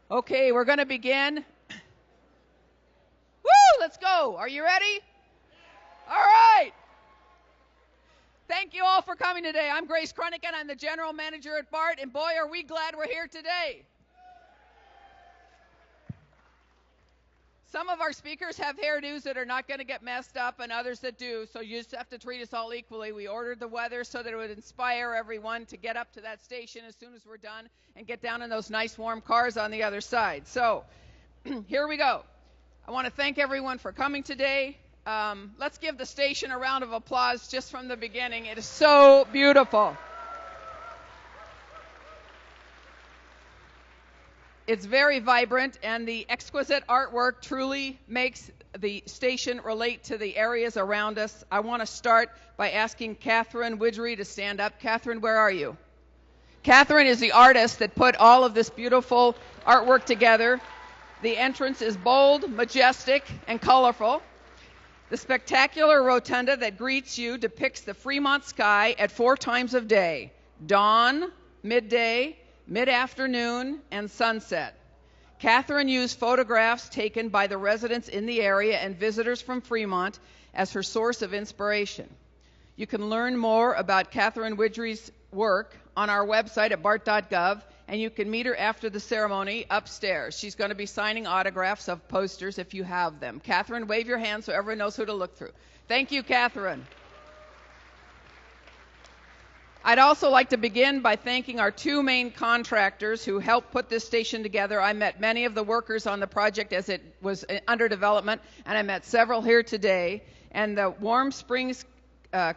Okay, we're going to begin. Woo! Let's go. Are you ready? All right. Thank you all for coming today. I'm Grace Kruniken. I'm the general manager at BART, and boy, are we glad we're here today. Some of our speakers have hairdos that are not going to get messed up and others that do, so you just have to treat us all equally. We ordered the weather so that it would inspire everyone to get up to that station as soon as we're done and get down in those nice warm cars on the other side. So here we go. I want to thank everyone for coming today. Let's give the station a round of applause just from the beginning. It is so beautiful. It's very vibrant, and the exquisite artwork truly makes the station relate to the areas around us. I want to start by asking Catherine Widgery to stand up. Catherine, where are you? Catherine is the artist that put all of this beautiful artwork together. The entrance is bold, majestic, and colorful. The spectacular rotunda that greets you depicts the Fremont sky at 4 times of day: dawn, midday, mid-afternoon, and sunset. Catherine used photographs taken by the residents in the area and visitors from Fremont as her source of inspiration. You can learn more about Catherine Widgery's work on our website at bart.gov, and you can meet her after the ceremony upstairs. She's going to be signing autographs of posters if you have them. Catherine, wave your hand so everyone knows who to look through. Thank you, Catherine. I'd also like to begin by thanking our 2 main contractors who helped put this station together. I met many of the workers on the project as it was under development, and I met several here today. And the Warm Springs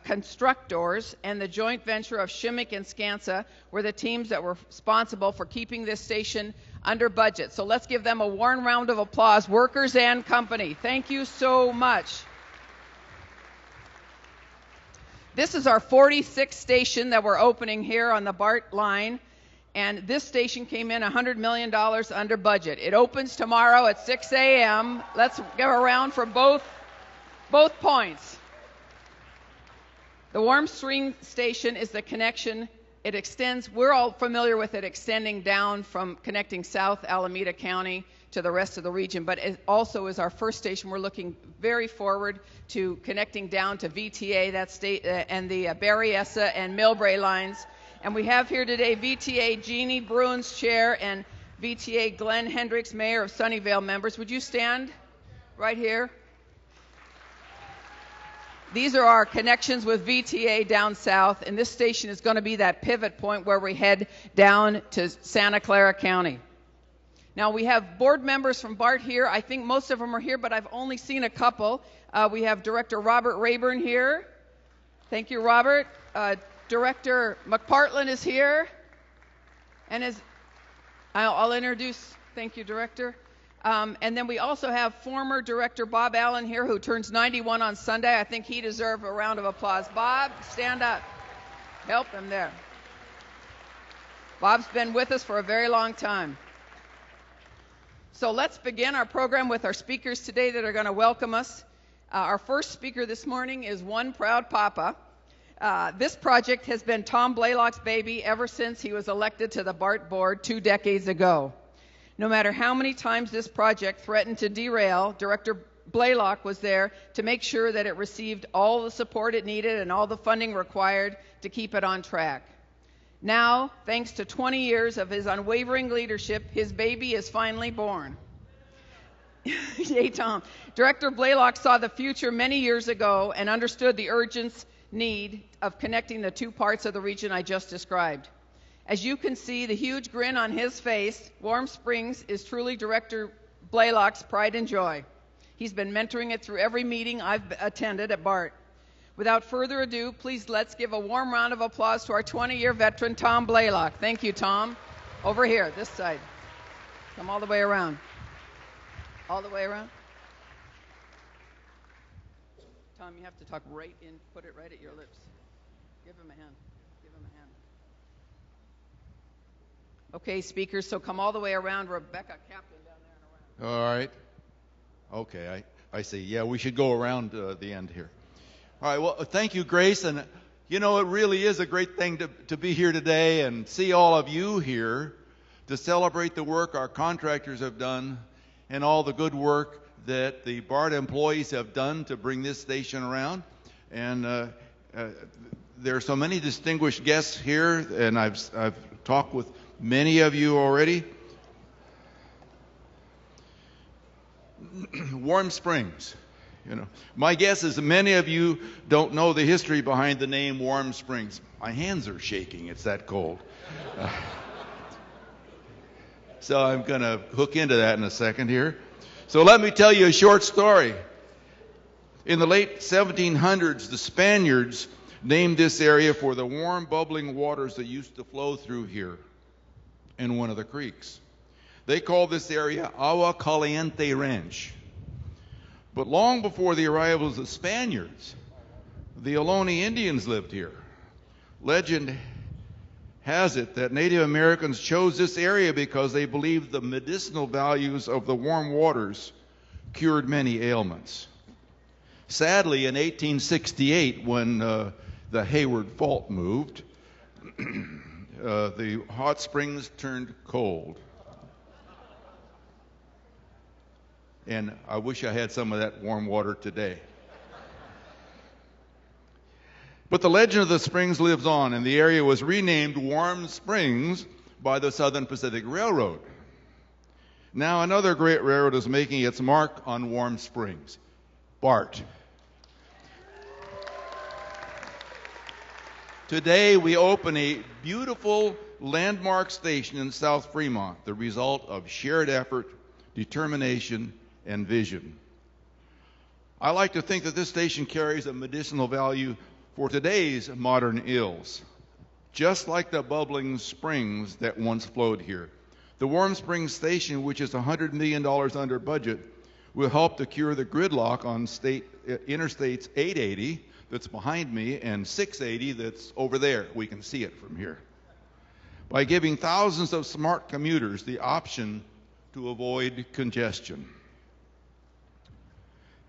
Constructors and the joint venture of Shimmick and Skansa were the teams that were responsible for keeping this station under budget. So let's give them a warm round of applause, workers and company. Thank you so much. This is our 46th station that we're opening here on the BART line, and this station came in $100 million under budget. It opens tomorrow at 6 a.m. Let's go around for both points. The Warm Springs station is the connection. It extends, we're all familiar with it extending down from connecting South Alameda County to the rest of the region, but it also is our first station. We're looking very forward to connecting down to VTA, that state, and the Berryessa and Millbrae lines. And we have here today VTA Jeannie Bruins Chair and VTA Glenn Hendricks, Mayor of Sunnyvale members. Would you stand right here? These are our connections with VTA down south, and this station is going to be that pivot point where we head down to Santa Clara County. Now, we have board members from BART here. I think most of them are here, but I've only seen a couple. We have Director Robert Rayburn here. Thank you, Robert. Director McPartland is here. And I'll introduce, thank you, Director. And then we also have former Director Bob Allen here, who turns 91 on Sunday. I think he deserves a round of applause. Bob, stand up. Help him there. Bob's been with us for a very long time. So let's begin our program with our speakers today that are going to welcome us. Our first speaker this morning is One Proud Papa. This project has been Tom Blaylock's baby ever since he was elected to the BART board 2 decades ago. No matter how many times this project threatened to derail, Director Blaylock was there to make sure that it received all the support it needed and all the funding required to keep it on track. Now, thanks to 20 years of his unwavering leadership, his baby is finally born. Yay, Tom. Director Blaylock saw the future many years ago and understood the urgent need of connecting the 2 parts of the region I just described. As you can see, the huge grin on his face, Warm Springs is truly Director Blaylock's pride and joy. He's been mentoring it through every meeting I've attended at BART. Without further ado, please let's give a warm round of applause to our 20-year veteran, Tom Blaylock. Thank you, Tom. Over here, this side. Come all the way around. All the way around. Tom, you have to talk right in, put it right at your lips. Give him a hand. Give him a hand. Okay, speakers, so come all the way around. Rebecca Kaplan down there and around. All right. Okay, I see. Yeah, we should go around the end here. All right, well, thank you, Grace. And, you know, it really is a great thing to be here today and see all of you here to celebrate the work our contractors have done and all the good work that the BART employees have done to bring this station around. And there are so many distinguished guests here, and I've talked with many of you already. Warm Springs. You know, my guess is that many of you don't know the history behind the name Warm Springs. My hands are shaking. It's that cold. So I'm going to hook into that in a second here. So let me tell you a short story. In the late 1700s, the Spaniards named this area for the warm, bubbling waters that used to flow through here in one of the creeks. They called this area Agua Caliente Ranch. But long before the arrival of the Spaniards, the Ohlone Indians lived here. Legend has it that Native Americans chose this area because they believed the medicinal values of the warm waters cured many ailments. Sadly, in 1868, when the Hayward Fault moved, the hot springs turned cold. And I wish I had some of that warm water today. But the legend of the springs lives on, and the area was renamed Warm Springs by the Southern Pacific Railroad. Now another great railroad is making its mark on Warm Springs, BART. Today we open a beautiful landmark station in South Fremont, the result of shared effort, determination, and vision. I like to think that this station carries a medicinal value for today's modern ills, just like the bubbling springs that once flowed here. The Warm Springs Station, which is $100 million under budget, will help to cure the gridlock on Interstates 880 that's behind me and 680 that's over there. We can see it from here. By giving thousands of smart commuters the option to avoid congestion.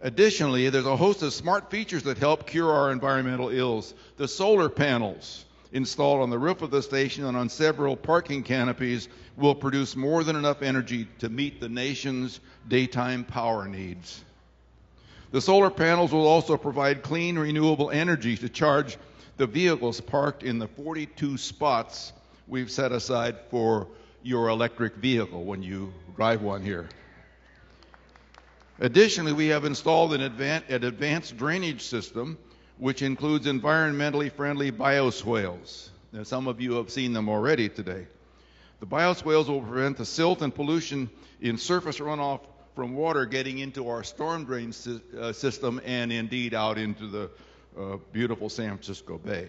Additionally, there's a host of smart features that help cure our environmental ills. The solar panels installed on the roof of the station and on several parking canopies will produce more than enough energy to meet the nation's daytime power needs. The solar panels will also provide clean, renewable energy to charge the vehicles parked in the 42 spots we've set aside for your electric vehicle when you drive one here. Additionally, we have installed an advanced drainage system, which includes environmentally friendly bioswales. Now, some of you have seen them already today. The bioswales will prevent the silt and pollution in surface runoff from water getting into our storm drain system and indeed out into the beautiful San Francisco Bay.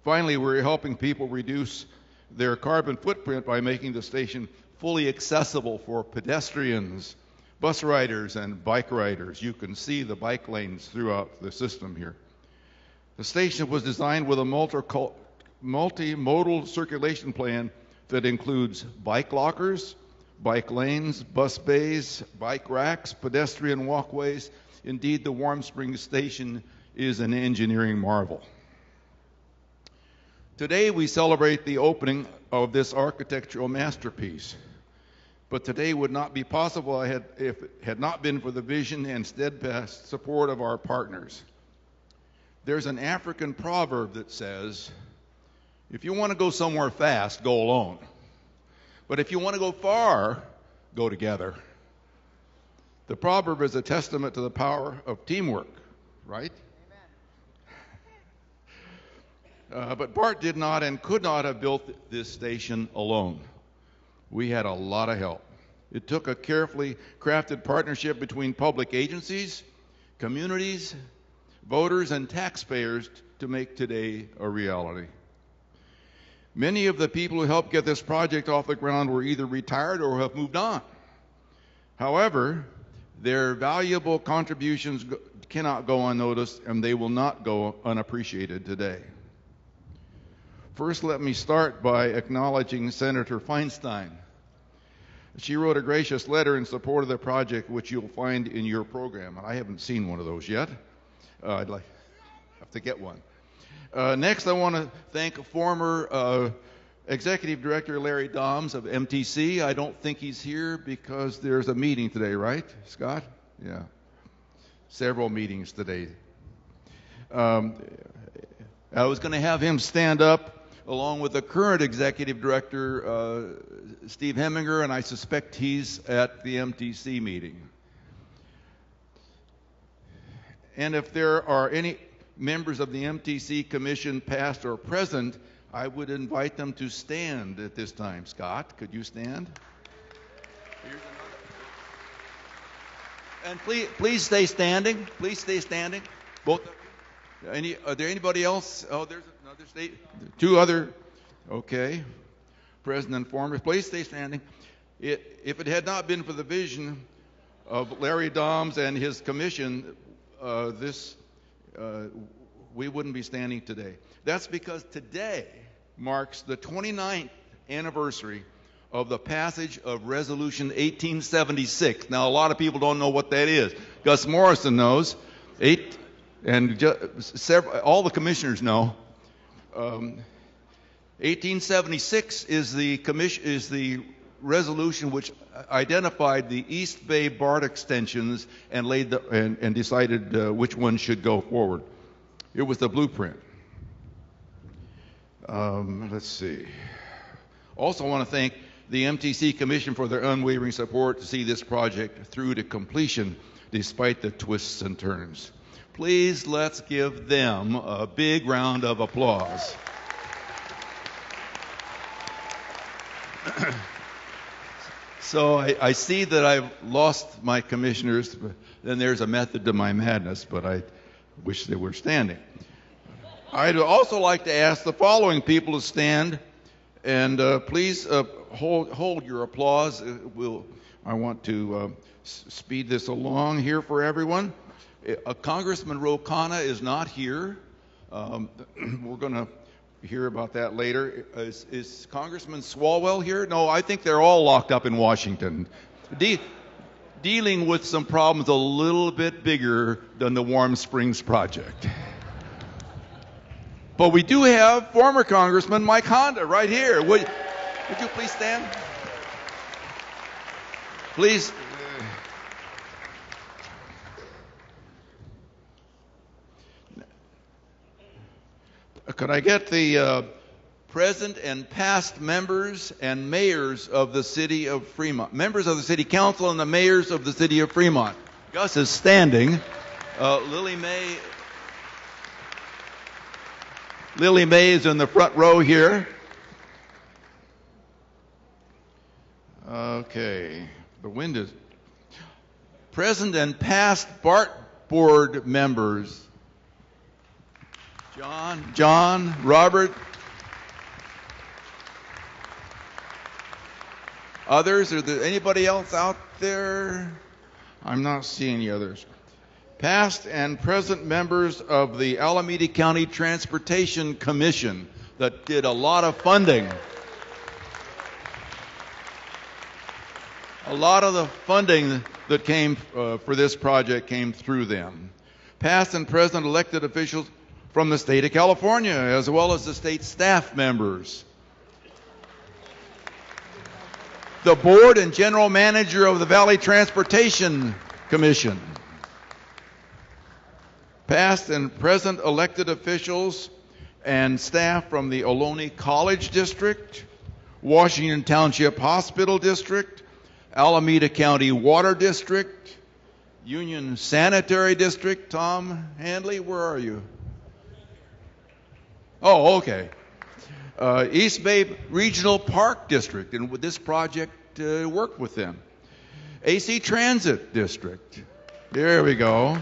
Finally, we're helping people reduce their carbon footprint by making the station fully accessible for pedestrians, bus riders, and bike riders. You can see the bike lanes throughout the system here. The station was designed with a multimodal circulation plan that includes bike lockers, bike lanes, bus bays, bike racks, pedestrian walkways. Indeed, the Warm Springs Station is an engineering marvel. Today we celebrate the opening of this architectural masterpiece. But today would not be possible if it had not been for the vision and steadfast support of our partners. There's an African proverb that says, if you want to go somewhere fast, go alone. But if you want to go far, go together. The proverb is a testament to the power of teamwork, right? But BART did not and could not have built this station alone. We had a lot of help. It took a carefully crafted partnership between public agencies, communities, voters, and taxpayers to make today a reality. Many of the people who helped get this project off the ground were either retired or have moved on. However, their valuable contributions cannot go unnoticed, and they will not go unappreciated today. First, let me start by acknowledging Senator Feinstein. She wrote a gracious letter in support of the project, which you'll find in your program. I haven't seen one of those yet. I'd have to get one. Next, I want to thank former Executive Director Larry Doms of MTC. I don't think he's here because there's a meeting today, right, Scott? Yeah. Several meetings today. I was going to have him stand up along with the current Executive Director, Steve Heminger, and I suspect he's at the MTC meeting. And if there are any members of the MTC Commission, past or present, I would invite them to stand at this time. Scott, could you stand? And please stay standing. Please stay standing. Both. Are there anybody else? Oh, there's another state. Two other. Okay. Present and former. Please stay standing. If it had not been for the vision of Larry Doms and his commission, we wouldn't be standing today. That's because today marks the 29th anniversary of the passage of Resolution 1876. Now, a lot of people don't know what that is. Gus Morrison knows. All the commissioners know. 1876 is the resolution which identified the East Bay BART extensions and decided which one should go forward. It was the blueprint. Let's see. Also want to thank the MTC Commission for their unwavering support to see this project through to completion despite the twists and turns. Please let's give them a big round of applause. So I see that I've lost my commissioners, but then there's a method to my madness, but I wish they were standing. I'd also like to ask the following people to stand, and please hold your applause. I want to speed this along here for everyone. Congressman Rokana is not here. We're going to hear about that later. Is Congressman Swalwell here? No, I think they're all locked up in Washington, dealing with some problems a little bit bigger than the Warm Springs project. But we do have former Congressman Mike Honda right here. Would you please stand? Please. Could I get the present and past members and mayors of the city of Fremont, members of the city council and the mayors of the city of Fremont? Gus is standing. Lily May is in the front row here. Okay, the wind is. Present and past BART board members. John, Robert. Others? Are there anybody else out there? I'm not seeing any others. Past and present members of the Alameda County Transportation Commission that did a lot of funding. A lot of the funding that came for this project came through them. Past and present elected officials from the state of California, as well as the state staff members. The board and general manager of the Valley Transportation Commission. Past and present elected officials and staff from the Ohlone College District, Washington Township Hospital District, Alameda County Water District, Union Sanitary District. Tom Handley, where are you? Oh, okay. East Bay Regional Park District, and with this project worked with them. AC Transit District. There we go.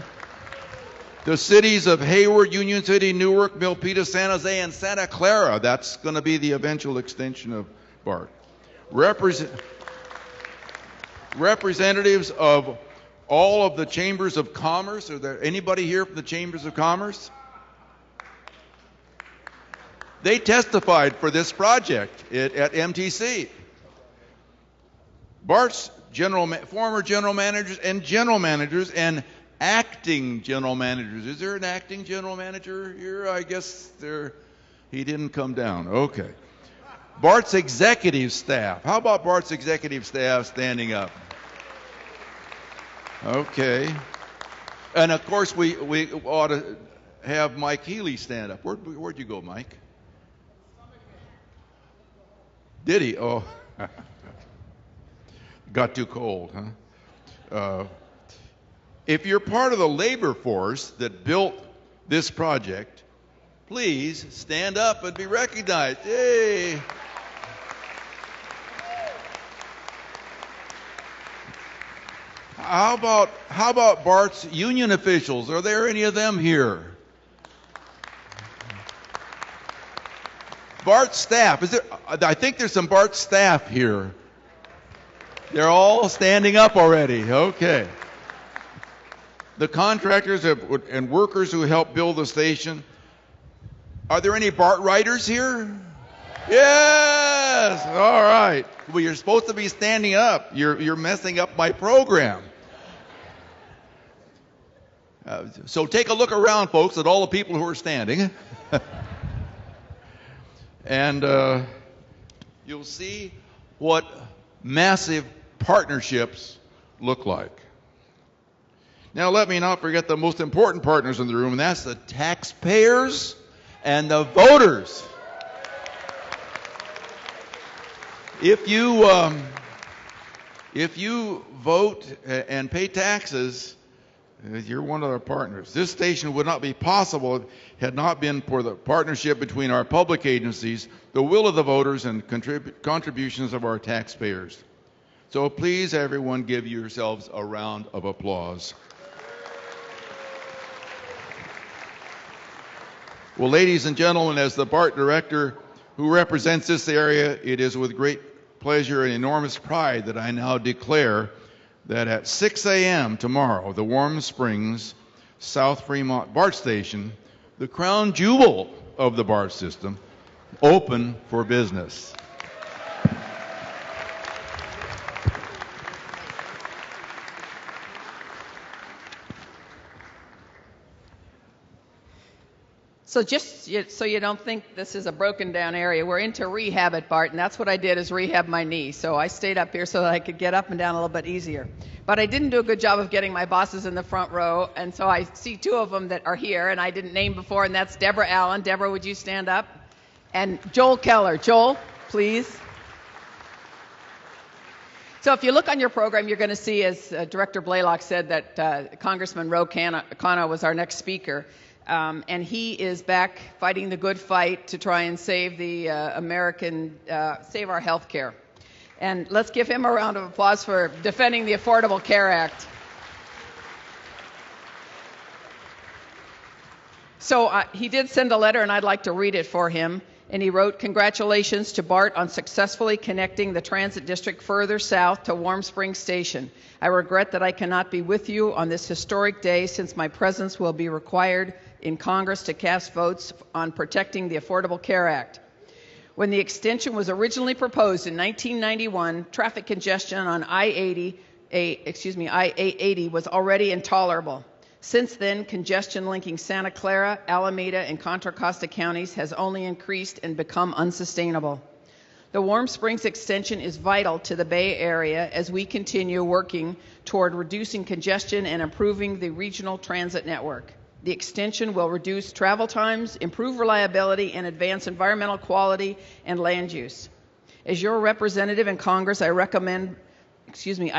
The cities of Hayward, Union City, Newark, Milpitas, San Jose, and Santa Clara. That's going to be the eventual extension of BART. Representatives of all of the chambers of commerce. Are there anybody here from the chambers of commerce? They testified for this project at MTC. BART's former general managers and acting general managers. Is there an acting general manager here? I guess he didn't come down. Okay. BART's executive staff. How about BART's executive staff standing up? Okay. And of course, we ought to have Mike Healy stand up. Where'd you go, Mike? Did he? Oh. Got too cold, huh? If you're part of the labor force that built this project, please stand up and be recognized. Yay! How about BART's union officials? Are there any of them here? BART staff. I think there's some BART staff here. They're all standing up already. Okay. The contractors and workers who helped build the station. Are there any BART writers here? Yes. All right. Well, you're supposed to be standing up. You're messing up my program. So take a look around, folks, at all the people who are standing. And you'll see what massive partnerships look like. Now, let me not forget the most important partners in the room, and that's the taxpayers and the voters. If you vote and pay taxes, you're one of our partners. This station would not be possible had not been for the partnership between our public agencies, the will of the voters, and contributions of our taxpayers. So please, everyone, give yourselves a round of applause. Well, ladies and gentlemen, as the BART director who represents this area, it is with great pleasure and enormous pride that I now declare that at 6 a.m. tomorrow, the Warm Springs South Fremont BART station, the crown jewel of the BART system, open for business. So just so you don't think this is a broken down area, we're into rehab at BART, and that's what I did, is rehab my knee. So I stayed up here so that I could get up and down a little bit easier. But I didn't do a good job of getting my bosses in the front row, and so I see two of them that are here, and I didn't name before, and that's Deborah Allen. Deborah, would you stand up? And Joel Keller. Joel, please. So if you look on your program, you're going to see, as Director Blaylock said, that Congressman Ro Khanna was our next speaker. And he is back fighting the good fight to try and save the save our health care. And let's give him a round of applause for defending the Affordable Care Act. So he did send a letter, and I'd like to read it for him. And he wrote, "Congratulations to BART on successfully connecting the transit district further south to Warm Springs Station. I regret that I cannot be with you on this historic day, since my presence will be required in Congress to cast votes on protecting the Affordable Care Act. When the extension was originally proposed in 1991, traffic congestion on I-880 was already intolerable. Since then, congestion linking Santa Clara, Alameda, and Contra Costa counties has only increased and become unsustainable. The Warm Springs extension is vital to the Bay Area as we continue working toward reducing congestion and improving the regional transit network. The extension will reduce travel times, improve reliability, and advance environmental quality and land use. As your representative in Congress, I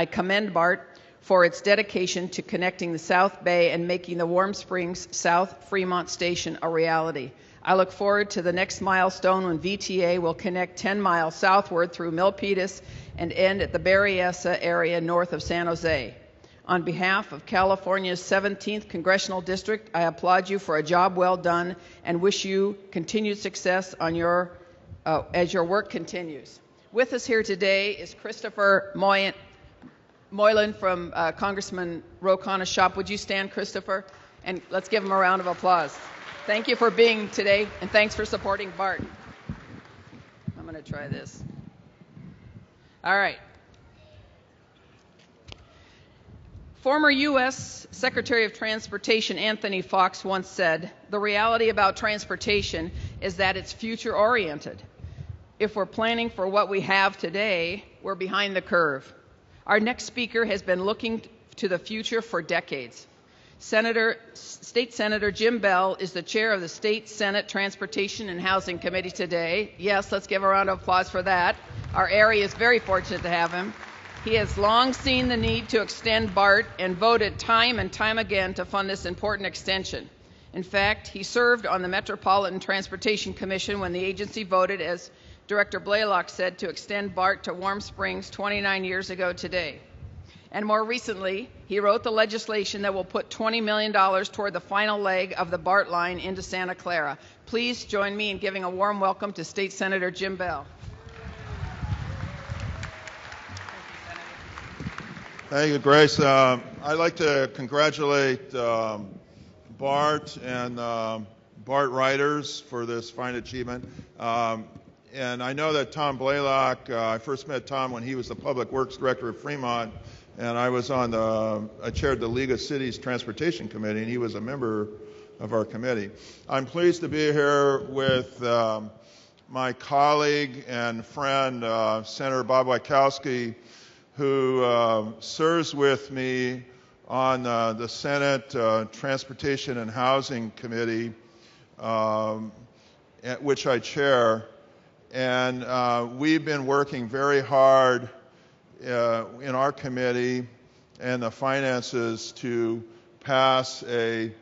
commend BART for its dedication to connecting the South Bay and making the Warm Springs South Fremont Station a reality. I look forward to the next milestone when VTA will connect 10 miles southward through Milpitas and end at the Berryessa area north of San Jose. On behalf of California's 17th Congressional District, I applaud you for a job well done and wish you continued success on as your work continues." With us here today is Christopher Moylan from Congressman Ro Khanna's shop. Would you stand, Christopher? And let's give him a round of applause. Thank you for being today, and thanks for supporting BART. I'm going to try this. All right. Former U.S. Secretary of Transportation Anthony Fox once said, "The reality about transportation is that it's future-oriented." if we're planning for what we have today, we're behind the curve. Our next speaker has been looking to the future for decades. State Senator Jim Bell is the chair of the State Senate Transportation and Housing Committee today. Yes, let's give a round of applause for that. Our area is very fortunate to have him. He has long seen the need to extend BART and voted time and time again to fund this important extension. In fact, he served on the Metropolitan Transportation Commission when the agency voted, as Director Blaylock said, to extend BART to Warm Springs 29 years ago today. And more recently, he wrote the legislation that will put $20 million toward the final leg of the BART line into Santa Clara. Please join me in giving a warm welcome to State Senator Jim Bell. Thank you, Grace. I'd like to congratulate BART and BART writers for this fine achievement. And I know that Tom Blaylock, I first met Tom when he was the Public Works Director of Fremont, and I chaired the League of Cities Transportation Committee, and he was a member of our committee. I'm pleased to be here with my colleague and friend, Senator Bob Wieckowski, who serves with me on the Senate Transportation and Housing Committee, which I chair. And we've been working very hard in our committee and the finances to pass a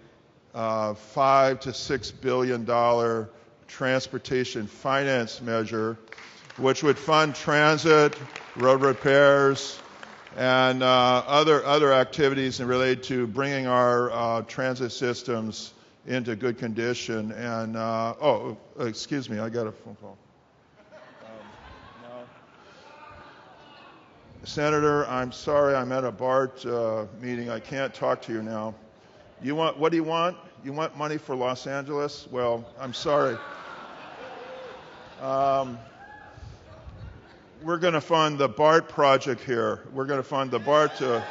$5 to $6 billion transportation finance measure, which would fund transit, road repairs, and other activities related to bringing our transit systems into good condition. And excuse me, I got a phone call. Senator, I'm sorry, I'm at a BART meeting. I can't talk to you now. What do you want? You want money for Los Angeles? Well, I'm sorry. We're going to fund the BART project here. We're going to fund the BART, the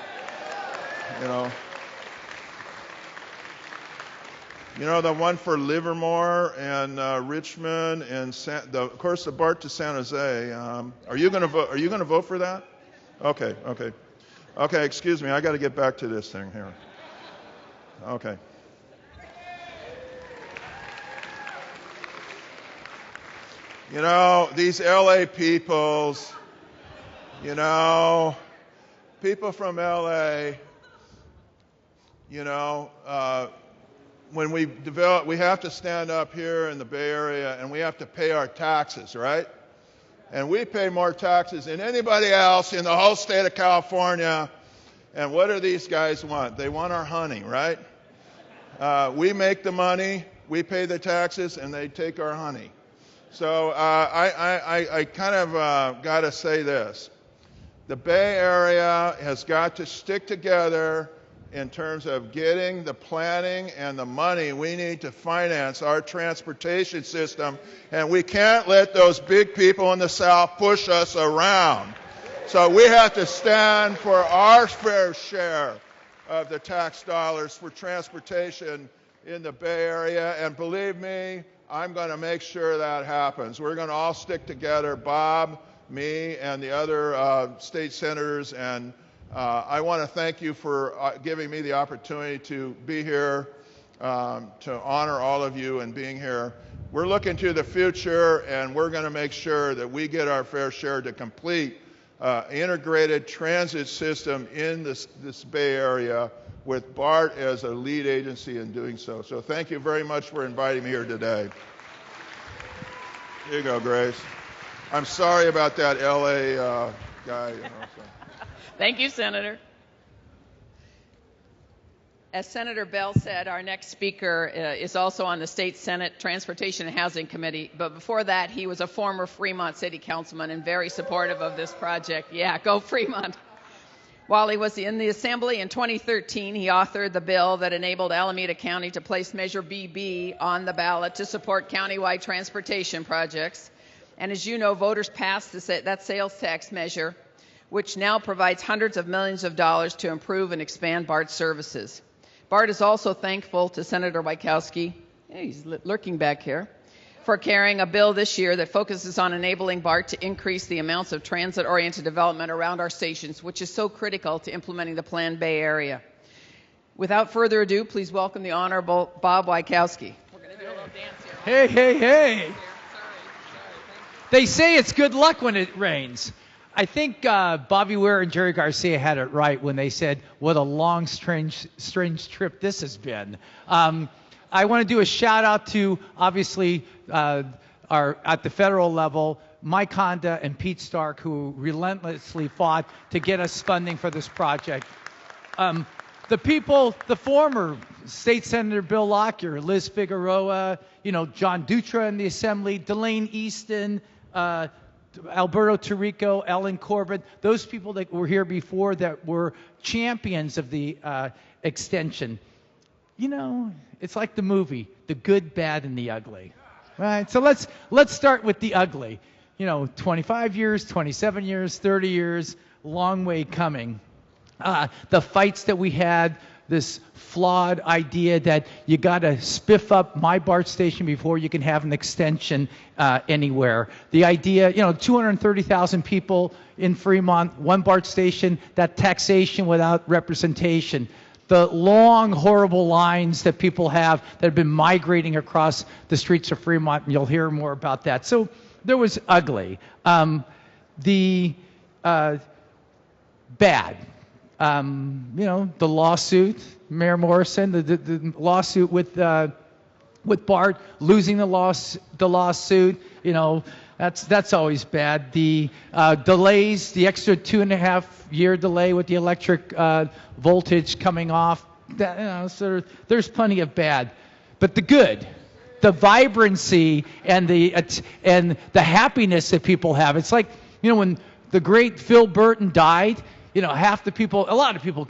one for Livermore and Richmond and of course the BART to San Jose. Are you going to vote for that? Okay. Excuse me. I got to get back to this thing here. Okay. These LA peoples, people from LA, when we have to stand up here in the Bay Area and we have to pay our taxes, right? And we pay more taxes than anybody else in the whole state of California. And what do these guys want? They want our honey, right? We make the money, we pay the taxes, and they take our honey. So I kind of got to say this. The Bay Area has got to stick together in terms of getting the planning and the money we need to finance our transportation system, and we can't let those big people in the South push us around. So we have to stand for our fair share of the tax dollars for transportation in the Bay Area, and believe me, I'm going to make sure that happens. We're going to all stick together, Bob, me, and the other state senators, and I want to thank you for giving me the opportunity to be here, to honor all of you and being here. We're looking to the future, and we're going to make sure that we get our fair share to complete integrated transit system in this Bay Area with BART as a lead agency in doing so. So thank you very much for inviting me here today. Here you go, Grace. I'm sorry about that LA guy. Thank you, Senator. As Senator Bell said, our next speaker is also on the State Senate Transportation and Housing Committee, but before that, he was a former Fremont City Councilman and very supportive of this project. Yeah, go Fremont. While he was in the Assembly in 2013, he authored the bill that enabled Alameda County to place Measure BB on the ballot to support countywide transportation projects. And as you know, voters passed that sales tax measure, which now provides hundreds of millions of dollars to improve and expand BART services. BART is also thankful to Senator Wieckowski, he's lurking back here, for carrying a bill this year that focuses on enabling BART to increase the amounts of transit-oriented development around our stations, which is so critical to implementing the planned Bay Area. Without further ado, please welcome the Honorable Bob Wykowski. We're going to do a little dance here. Hey, hey, hey. They say it's good luck when it rains. I think Bobby Ware and Jerry Garcia had it right when they said, what a long, strange trip this has been. I want to do a shout out to, obviously, at the federal level, Mike Honda and Pete Stark, who relentlessly fought to get us funding for this project. The people, the former State Senator Bill Lockyer, Liz Figueroa, John Dutra in the Assembly, Delane Easton, Alberto Tirico, Ellen Corbett, those people that were here before that were champions of the extension. It's like the movie, The Good, Bad, and the Ugly. Right? So let's start with the ugly. 25 years, 27 years, 30 years, long way coming. The fights that we had, this flawed idea that you got to spiff up my BART station before you can have an extension anywhere. The idea, 230,000 people in Fremont, one BART station, that taxation without representation. The long, horrible lines that people have that have been migrating across the streets of Fremont, and you'll hear more about that. So there was ugly. The bad. The lawsuit, Mayor Morrison, the lawsuit with BART, losing the lawsuit, that's always bad. The delays, the extra 2.5-year delay with the electric voltage coming off, so there's plenty of bad. But the good, the vibrancy and the happiness that people have. It's like, when the great Phil Burton died, half the people, a lot of people,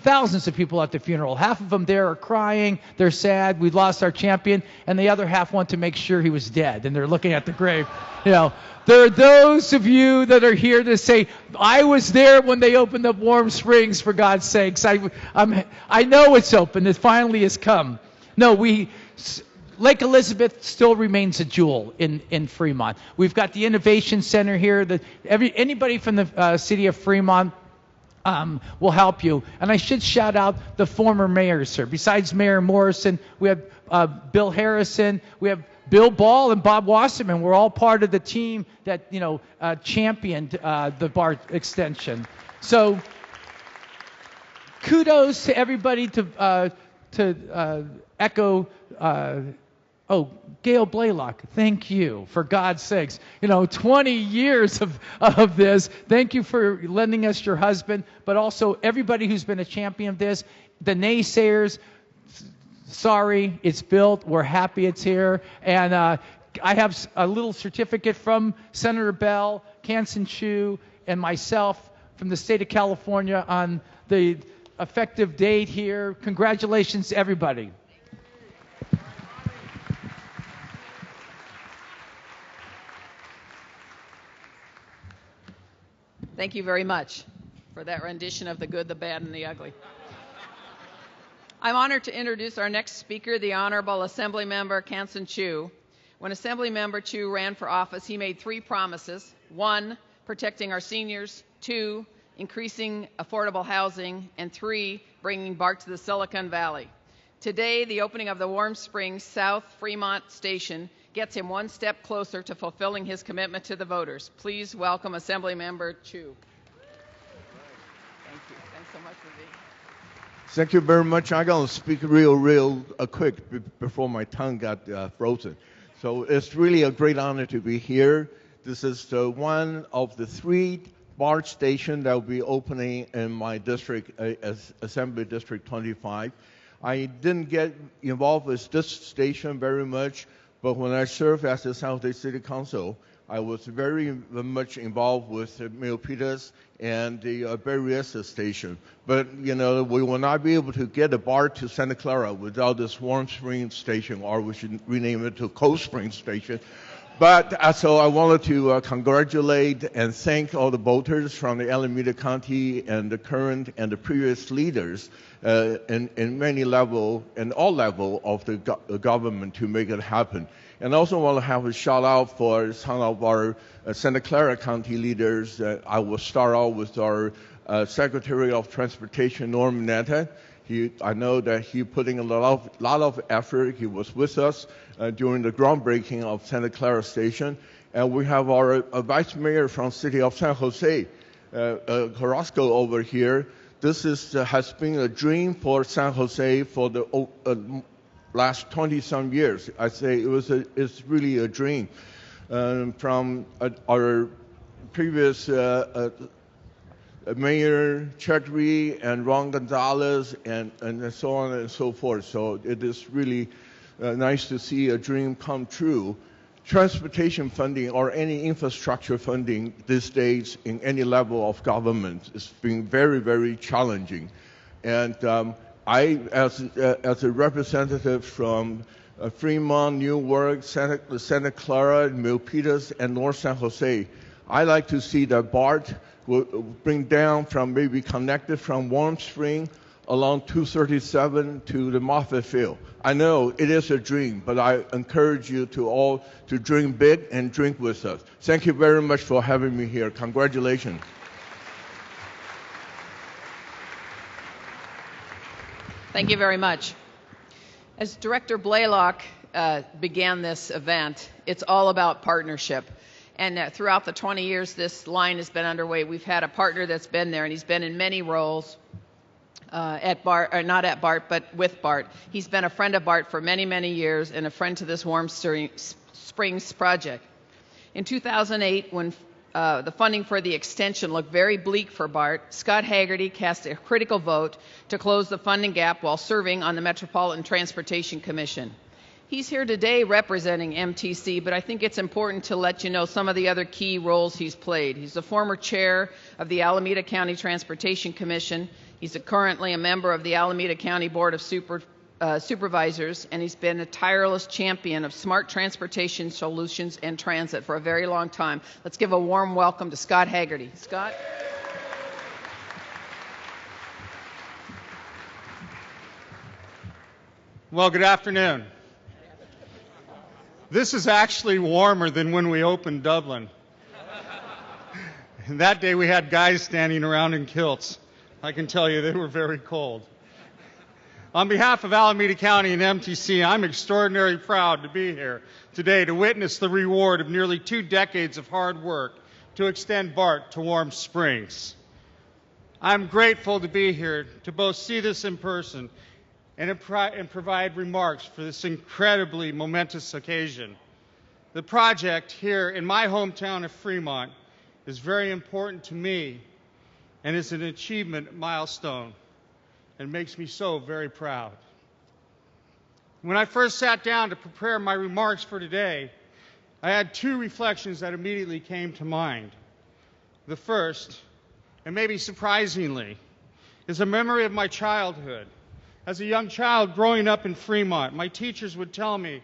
thousands of people at the funeral, half of them there are crying, they're sad, we lost our champion, and the other half want to make sure he was dead, and they're looking at the grave. There are those of you that are here to say, I was there when they opened up Warm Springs, for God's sakes. I know it's open, it finally has come. No, Lake Elizabeth still remains a jewel in Fremont. We've got the Innovation Center here. Anybody from the city of Fremont will help you. And I should shout out the former mayors, sir. Besides Mayor Morrison, we have Bill Harrison, we have Bill Ball and Bob Wasserman. We're all part of the team that championed the BART extension. So kudos to everybody to echo. Gail Blaylock, thank you, for God's sakes. 20 years of this. Thank you for lending us your husband, but also everybody who's been a champion of this. The naysayers, sorry, it's built. We're happy it's here. And I have a little certificate from Senator Bell, Kansan Chu, and myself from the state of California on the effective date here. Congratulations, everybody. Thank you very much for that rendition of The Good, the Bad, and the Ugly. I'm honored to introduce our next speaker, the Honorable Assemblymember Kansan Chu. When Assemblymember Chu ran for office, he made 3 promises. 1, protecting our seniors. 2, increasing affordable housing. And 3, bringing BART to the Silicon Valley. Today, the opening of the Warm Springs South Fremont Station gets him one step closer to fulfilling his commitment to the voters. Please welcome Assemblymember Chu. Thank you. Thanks so much for being here. Thank you very much. I'm going to speak real quick before my tongue got frozen. So it's really a great honor to be here. This is one of the 3 BART stations that will be opening in my district, Assembly District 25. I didn't get involved with this station very much, but when I served as the San Jose City Council, I was very much involved with Milpitas and the Berryessa station. But, we will not be able to get a BART to Santa Clara without this Warm Springs station, or we should rename it to Cold Springs station. But so I wanted to congratulate and thank all the voters from the Alameda County and the current and the previous leaders in many level and all level of the government to make it happen. And I also want to have a shout out for some of our Santa Clara County leaders. I will start out with our Secretary of Transportation, Norm Mineta. I know that he put in a lot of effort. He was with us during the groundbreaking of Santa Clara Station. And we have our Vice Mayor from City of San Jose, Carrasco over here. This has been a dream for San Jose for the last 20-some years. I say it's really a dream. From our previous Mayor Chudry and Ron Gonzalez and so on and so forth. So it is really nice to see a dream come true. Transportation funding or any infrastructure funding these days in any level of government is being very, very challenging. And I, as a representative from Fremont, Newark, Santa Clara, Milpitas, and North San Jose, I like to see that BART will bring down from maybe connected from Warm Spring along 237 to the Moffett Field. I know it is a dream, but I encourage you to all to dream big and drink with us. Thank you very much for having me here. Congratulations. Thank you very much. As Director Blaylock began this event, it's all about partnership. And throughout the 20 years this line has been underway, we've had a partner that's been there, and he's been in many roles. At BART, or not at BART, but with BART. He's been a friend of BART for many, many years and a friend to this Warm Springs project. In 2008, when the funding for the extension looked very bleak for BART, Scott Haggerty cast a critical vote to close the funding gap while serving on the Metropolitan Transportation Commission. He's here today representing MTC, but I think it's important to let you know some of the other key roles he's played. He's the former chair of the Alameda County Transportation Commission. He's currently a member of the Alameda County Board of Supervisors, and he's been a tireless champion of smart transportation solutions and transit for a very long time. Let's give a warm welcome to Scott Haggerty. Scott? Well, good afternoon. This is actually warmer than when we opened Dublin. And that day we had guys standing around in kilts. I can tell you they were very cold. On behalf of Alameda County and MTC, I'm extraordinarily proud to be here today to witness the reward of nearly 2 decades of hard work to extend BART to Warm Springs. I'm grateful to be here to both see this in person and provide remarks for this incredibly momentous occasion. The project here in my hometown of Fremont is very important to me and is an achievement milestone and makes me so very proud. When I first sat down to prepare my remarks for today, I had 2 reflections that immediately came to mind. The first, and maybe surprisingly, is a memory of my childhood. As a young child growing up in Fremont, my teachers would tell me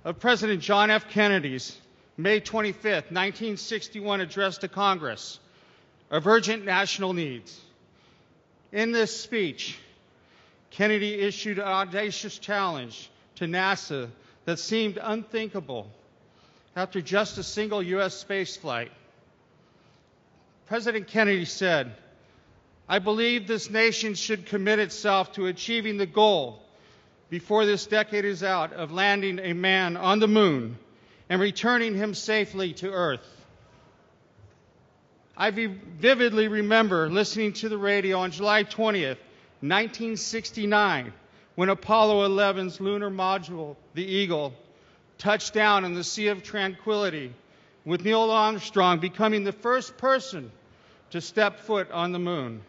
of President John F. Kennedy's May 25th, 1961 address to Congress of urgent national needs. In this speech, Kennedy issued an audacious challenge to NASA that seemed unthinkable after just a single U.S. space flight. President Kennedy said, "I believe this nation should commit itself to achieving the goal before this decade is out of landing a man on the moon and returning him safely to Earth." I vividly remember listening to the radio on July 20th, 1969, when Apollo 11's lunar module, the Eagle, touched down in the Sea of Tranquility, with Neil Armstrong becoming the first person to step foot on the moon.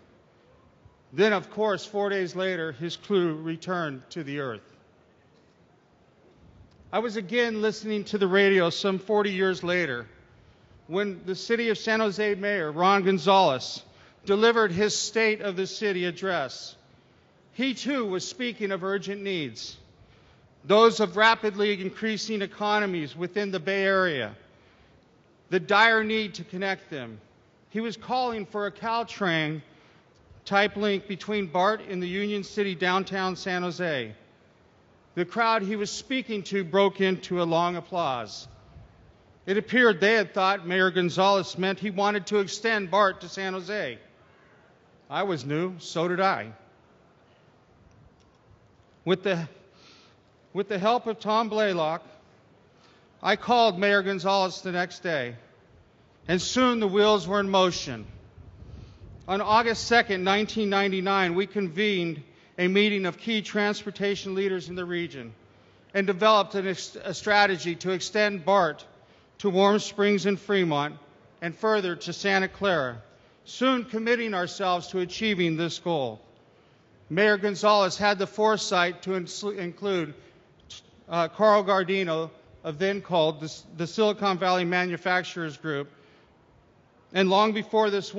Then, of course, 4 days later, his crew returned to the Earth. I was again listening to the radio some 40 years later when the City of San Jose Mayor, Ron Gonzalez, delivered his State of the City address. He, too, was speaking of urgent needs, those of rapidly increasing economies within the Bay Area, the dire need to connect them. He was calling for a Caltrain type link between BART and the Union City downtown San Jose. the crowd he was speaking to broke into a long applause. It appeared they had thought Mayor Gonzalez meant he wanted to extend BART to San Jose. I was new, so did I. With the help of Tom Blaylock, I called Mayor Gonzalez the next day, and soon the wheels were in motion. On August 2nd, 1999, we convened a meeting of key transportation leaders in the region and developed a strategy to extend BART to Warm Springs and Fremont and further to Santa Clara, soon committing ourselves to achieving this goal. Mayor Gonzalez had the foresight to include Carl Gardino, of then called the Silicon Valley Manufacturers Group, and long before this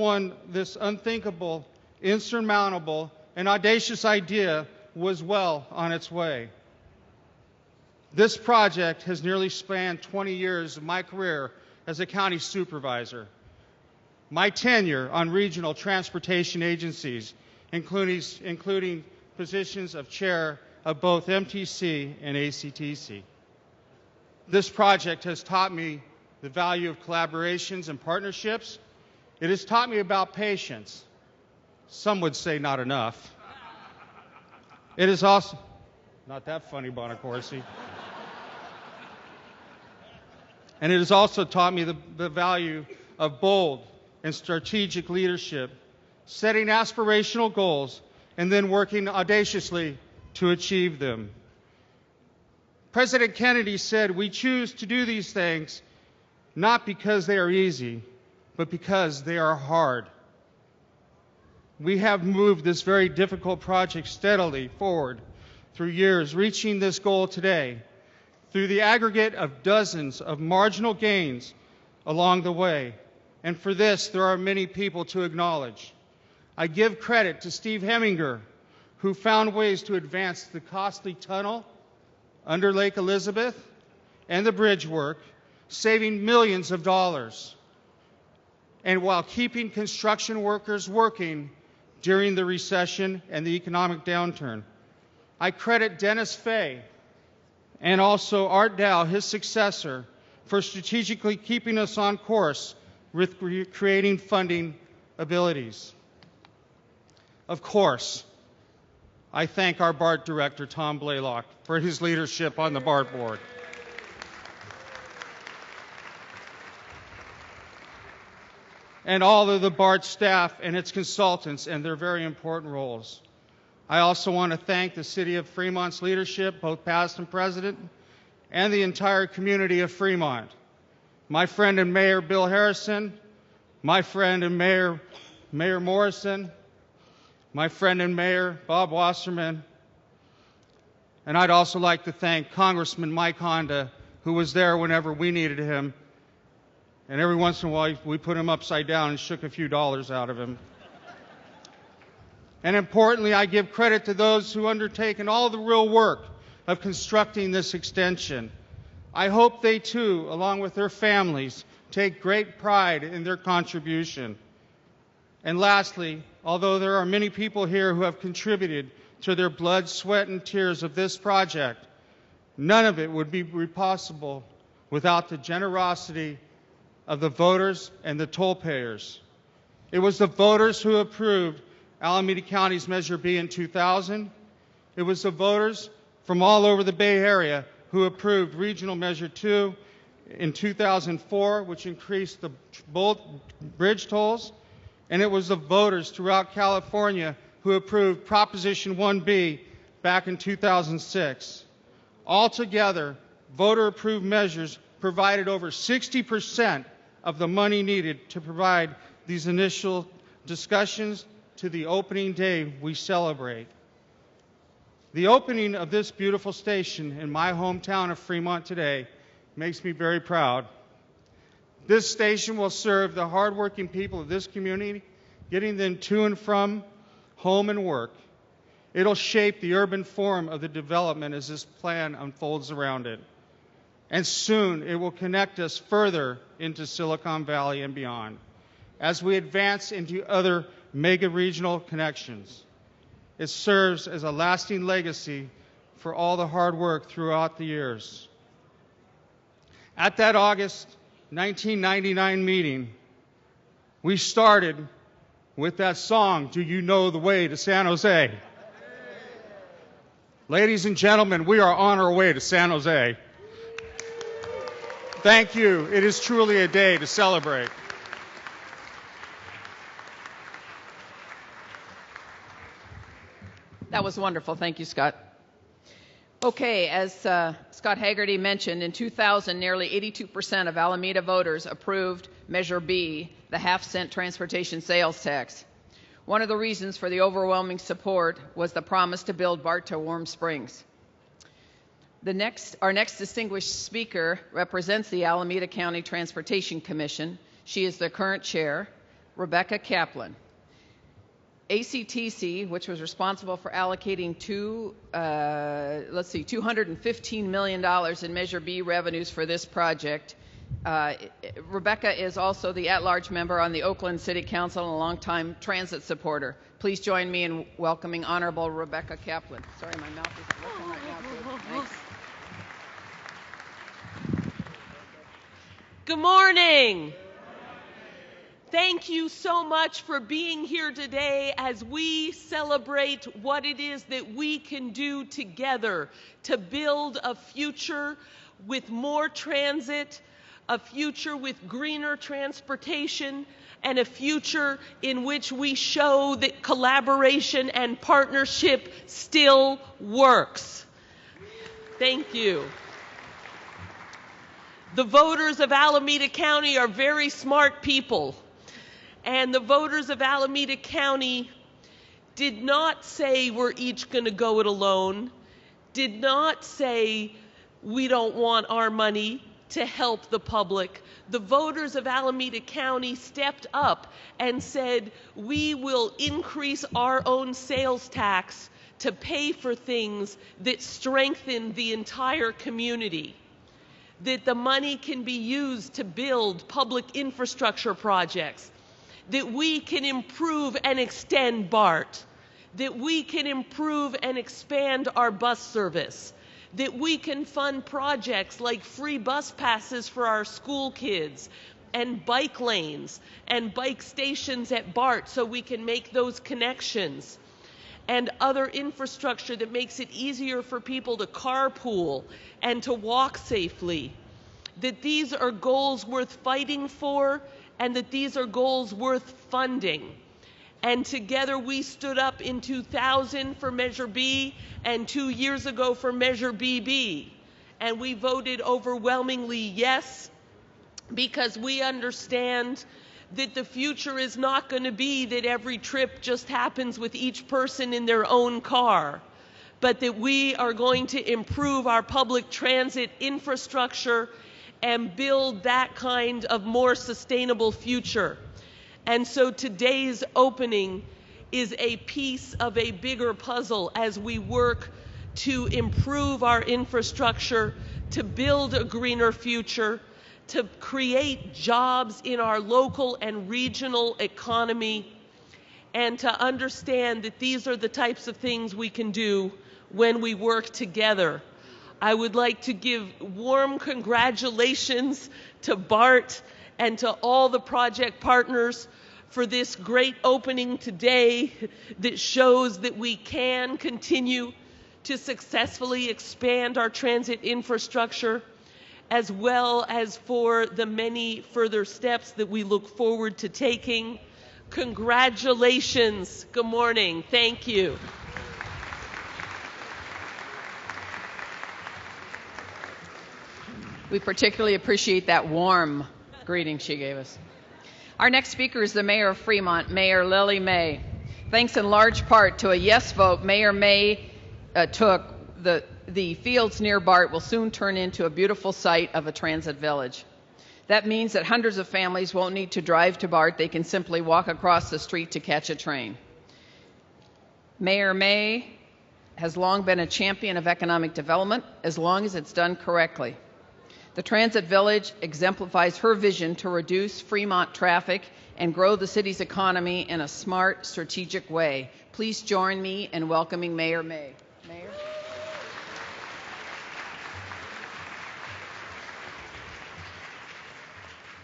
unthinkable, insurmountable, and audacious idea was well on its way. This project has nearly spanned 20 years of my career as a county supervisor. My tenure on regional transportation agencies, including positions of chair of both MTC and ACTC. This project has taught me the value of collaborations and partnerships. It has taught me about patience. Some would say not enough. It is also, not that funny, Bonacorsi. And it has also taught me the value of bold and strategic leadership, setting aspirational goals, and then working audaciously to achieve them. President Kennedy said, "We choose to do these things not because they are easy, but because they are hard." We have moved this very difficult project steadily forward through years, reaching this goal today through the aggregate of dozens of marginal gains along the way. And for this, there are many people to acknowledge. I give credit to Steve Heminger, who found ways to advance the costly tunnel under Lake Elizabeth and the bridge work, saving millions of dollars, and while keeping construction workers working during the recession and the economic downturn. I credit Dennis Fay and also Art Dow, his successor, for strategically keeping us on course with creating funding abilities. Of course, I thank our BART director, Tom Blaylock, for his leadership on the BART board. And all of the BART staff and its consultants and their very important roles. I also want to thank the City of Fremont's leadership, both past and present, and the entire community of Fremont. My friend and Mayor Bill Harrison, my friend and Mayor Morrison, my friend and Mayor Bob Wasserman, and I'd also like to thank Congressman Mike Honda, who was there whenever we needed him, and every once in a while we put him upside down and shook a few dollars out of him. And importantly, I give credit to those who undertaken all the real work of constructing this extension. I hope they too, along with their families, take great pride in their contribution. And lastly, although there are many people here who have contributed to their blood, sweat, and tears of this project, none of it would be possible without the generosity of the voters and the toll payers. It was the voters who approved Alameda County's Measure B in 2000. It was the voters from all over the Bay Area who approved Regional Measure 2 in 2004, which increased the both bridge tolls. And it was the voters throughout California who approved Proposition 1B back in 2006. Altogether, voter-approved measures provided over 60% of the money needed to provide these initial discussions to the opening day we celebrate. The opening of this beautiful station in my hometown of Fremont today makes me very proud. This station will serve the hardworking people of this community, getting them to and from home and work. It'll shape the urban form of the development as this plan unfolds around it. And soon it will connect us further into Silicon Valley and beyond as we advance into other mega regional connections. It serves as a lasting legacy for all the hard work throughout the years. At that August 1999 meeting, we started with that song, Do You Know the Way to San Jose? Ladies and gentlemen, we are on our way to San Jose. Thank you. It is truly a day to celebrate. That was wonderful. Thank you, Scott. Okay, as Scott Haggerty mentioned, in 2000, nearly 82% of Alameda voters approved Measure B, the half-cent transportation sales tax. One of the reasons for the overwhelming support was the promise to build BART to Warm Springs. Our next distinguished speaker represents the Alameda County Transportation Commission. She is the current chair, Rebecca Kaplan. ACTC, which was responsible for allocating $215 million in Measure B revenues for this project. Rebecca is also the at-large member on the Oakland City Council and a longtime transit supporter. Please join me in welcoming Honorable Rebecca Kaplan. Sorry, my mouth isn't working right now. Thanks. Good morning. Thank you so much for being here today as we celebrate what it is that we can do together to build a future with more transit, a future with greener transportation, and a future in which we show that collaboration and partnership still works. Thank you. The voters of Alameda County are very smart people. And the voters of Alameda County did not say we're each going to go it alone, did not say we don't want our money to help the public. The voters of Alameda County stepped up and said we will increase our own sales tax to pay for things that strengthen the entire community, that the money can be used to build public infrastructure projects, that we can improve and extend BART, that we can improve and expand our bus service, that we can fund projects like free bus passes for our school kids, and bike lanes, and bike stations at BART so we can make those connections, and other infrastructure that makes it easier for people to carpool and to walk safely. That these are goals worth fighting for, and that these are goals worth funding. And together we stood up in 2000 for Measure B and 2 years ago for Measure BB. And we voted overwhelmingly yes, because we understand that the future is not going to be that every trip just happens with each person in their own car, but that we are going to improve our public transit infrastructure and build that kind of more sustainable future. And so today's opening is a piece of a bigger puzzle as we work to improve our infrastructure, to build a greener future, to create jobs in our local and regional economy, and to understand that these are the types of things we can do when we work together. I would like to give warm congratulations to BART and to all the project partners for this great opening today that shows that we can continue to successfully expand our transit infrastructure, as well as for the many further steps that we look forward to taking. Congratulations. Good morning. Thank you. We particularly appreciate that warm greeting she gave us. Our next speaker is the Mayor of Fremont, Mayor Lily May. Thanks in large part to a yes vote Mayor May took, the fields near BART will soon turn into a beautiful site of a transit village. That means that hundreds of families won't need to drive to BART. They can simply walk across the street to catch a train. Mayor May has long been a champion of economic development, as long as it's done correctly. The transit village exemplifies her vision to reduce Fremont traffic and grow the city's economy in a smart, strategic way. Please join me in welcoming Mayor May. Mayor?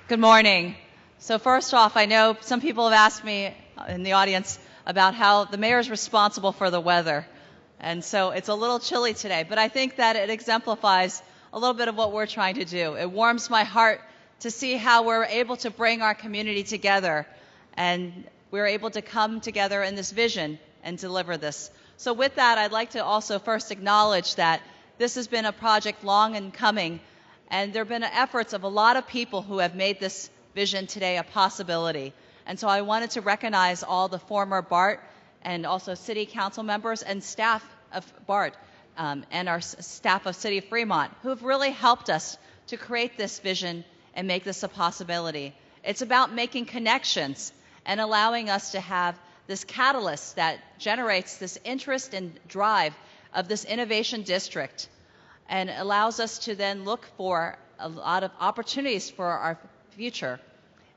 Good morning. So first off, I know some people have asked me in the audience about how the mayor is responsible for the weather. And so it's a little chilly today, but I think that it exemplifies a little bit of what we're trying to do. It warms my heart to see how we're able to bring our community together, and we're able to come together in this vision and deliver this. So with that, I'd like to also first acknowledge that this has been a project long in coming, and there have been efforts of a lot of people who have made this vision today a possibility. And so I wanted to recognize all the former BART and also city council members and staff of BART and our staff of City of Fremont who have really helped us to create this vision and make this a possibility. It's about making connections and allowing us to have this catalyst that generates this interest and drive of this innovation district and allows us to then look for a lot of opportunities for our future.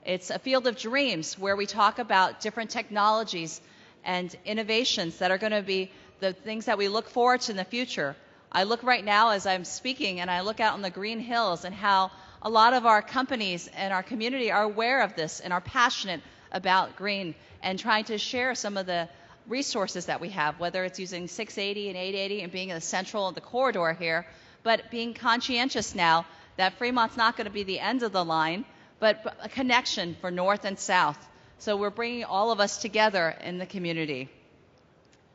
It's a field of dreams where we talk about different technologies and innovations that are going to be the things that we look forward to in the future. I look right now as I'm speaking and I look out on the green hills and how a lot of our companies and our community are aware of this and are passionate about green and trying to share some of the resources that we have, whether it's using 680 and 880 and being in the central of the corridor here, but being conscientious now that Fremont's not going to be the end of the line, but a connection for north and south. So we're bringing all of us together in the community.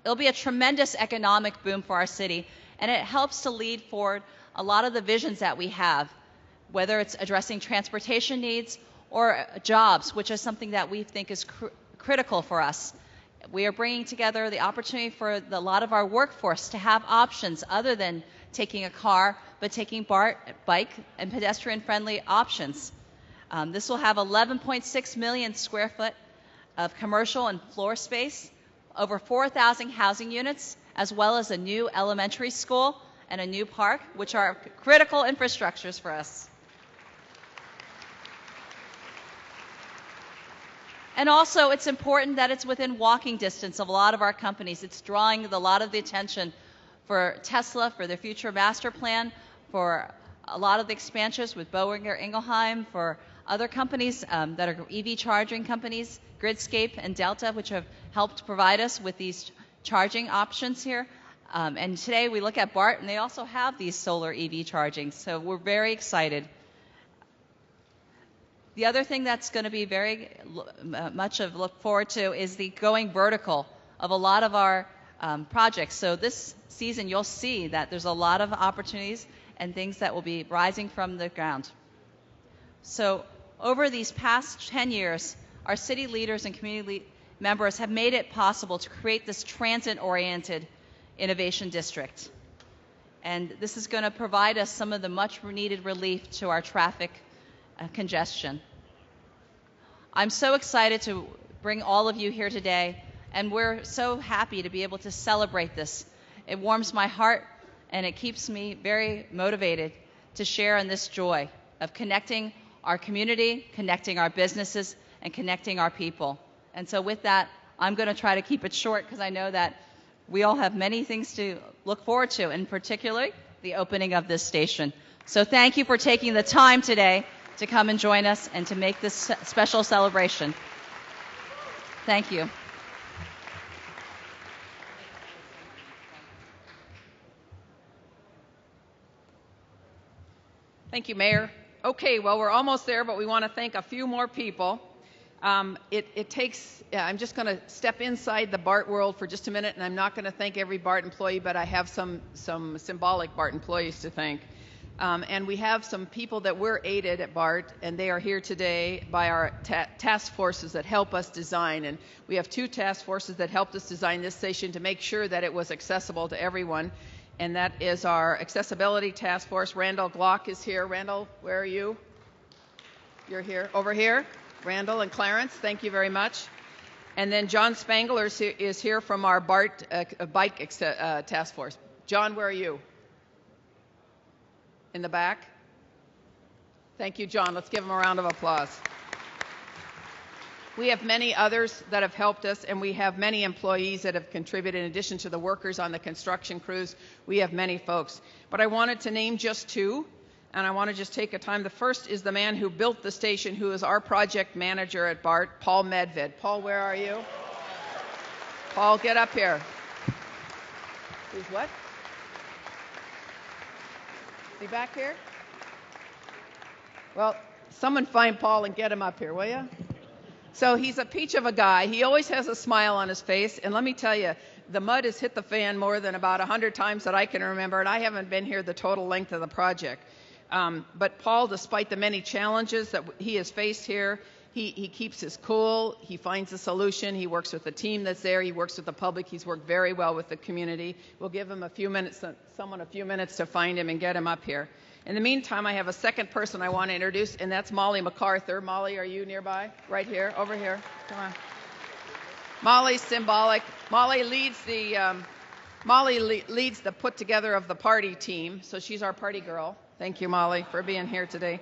It'll be a tremendous economic boom for our city, and it helps to lead forward a lot of the visions that we have, whether it's addressing transportation needs or jobs, which is something that we think is critical for us. We are bringing together the opportunity for a lot of our workforce to have options other than taking a car, but taking BART, bike, and pedestrian-friendly options. This will have 11.6 million square foot of commercial and floor space, over 4,000 housing units, as well as a new elementary school and a new park, which are critical infrastructures for us. And also, it's important that it's within walking distance of a lot of our companies. It's drawing a lot of the attention for Tesla, for their future master plan, for a lot of the expansions with Boehringer Ingelheim, for other companies that are EV charging companies, Gridscape and Delta, which have helped provide us with these charging options here. And today we look at BART, and they also have these solar EV charging. So we're very excited. The other thing that's going to be very much of look forward to is the going vertical of a lot of our projects. So this season you'll see that there's a lot of opportunities and things that will be rising from the ground. So over these past 10 years, our city leaders and community members have made it possible to create this transit-oriented innovation district. And this is going to provide us some of the much-needed relief to our traffic congestion. I'm so excited to bring all of you here today, and we're so happy to be able to celebrate this. It warms my heart, and it keeps me very motivated to share in this joy of connecting our community, connecting our businesses, and connecting our people. And so with that, I'm going to try to keep it short because I know that we all have many things to look forward to, and particularly the opening of this station. So thank you for taking the time today to come and join us and to make this special celebration. Thank you. Thank you, Mayor. Okay, well, we're almost there, but we want to thank a few more people. I'm just going to step inside the BART world for just a minute, and I'm not going to thank every BART employee, but I have some symbolic BART employees to thank. And we have some people that we're aided at BART, and they are here today by our task forces that help us design. And we have 2 task forces that helped us design this station to make sure that it was accessible to everyone. And that is our accessibility task force. Randall Glock is here. Randall, where are you? You're here. Over here. Randall and Clarence, thank you very much. And then John Spangler is here from our BART bike task force. John, where are you? In the back? Thank you, John. Let's give him a round of applause. We have many others that have helped us, and we have many employees that have contributed. In addition to the workers on the construction crews, we have many folks. But I wanted to name just 2. And I want to just take a time. The first is the man who built the station, who is our project manager at BART, Paul Medved. Paul, where are you? Paul, get up here. Who's what? Is he back here? Well, someone find Paul and get him up here, will you? So he's a peach of a guy. He always has a smile on his face. And let me tell you, the mud has hit the fan more than about 100 times that I can remember, and I haven't been here the total length of the project. But Paul, despite the many challenges that he has faced here, he keeps his cool. He finds a solution. He works with the team that's there. He works with the public. He's worked very well with the community. We'll give him a few minutes to find him and get him up here. In the meantime, I have a second person I want to introduce, and that's Molly MacArthur. Molly, are you nearby? Right here, over here. Come on. Molly's symbolic. Molly leads the put together of the party team, so she's our party girl. Thank you, Molly, for being here today.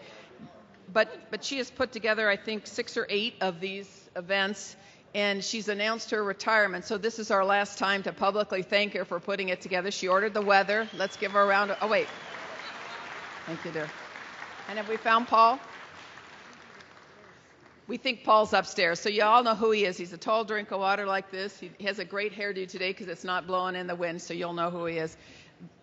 But she has put together, I think, 6 or 8 of these events, and she's announced her retirement. So this is our last time to publicly thank her for putting it together. She ordered the weather. Let's give her a round of... Oh, wait. Thank you, dear. And have we found Paul? We think Paul's upstairs. So you all know who he is. He's a tall drink of water like this. He has a great hairdo today because it's not blowing in the wind, so you'll know who he is.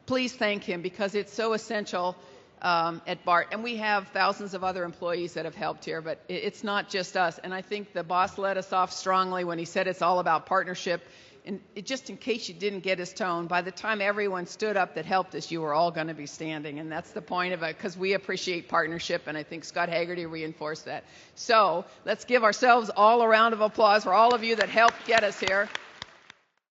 Please thank him because it's so essential at BART. And we have thousands of other employees that have helped here, but it's not just us. And I think the boss let us off strongly when he said it's all about partnership. And just in case you didn't get his tone, by the time everyone stood up that helped us, you were all going to be standing. And that's the point of it, because we appreciate partnership, and I think Scott Haggerty reinforced that. So let's give ourselves all a round of applause for all of you that helped get us here.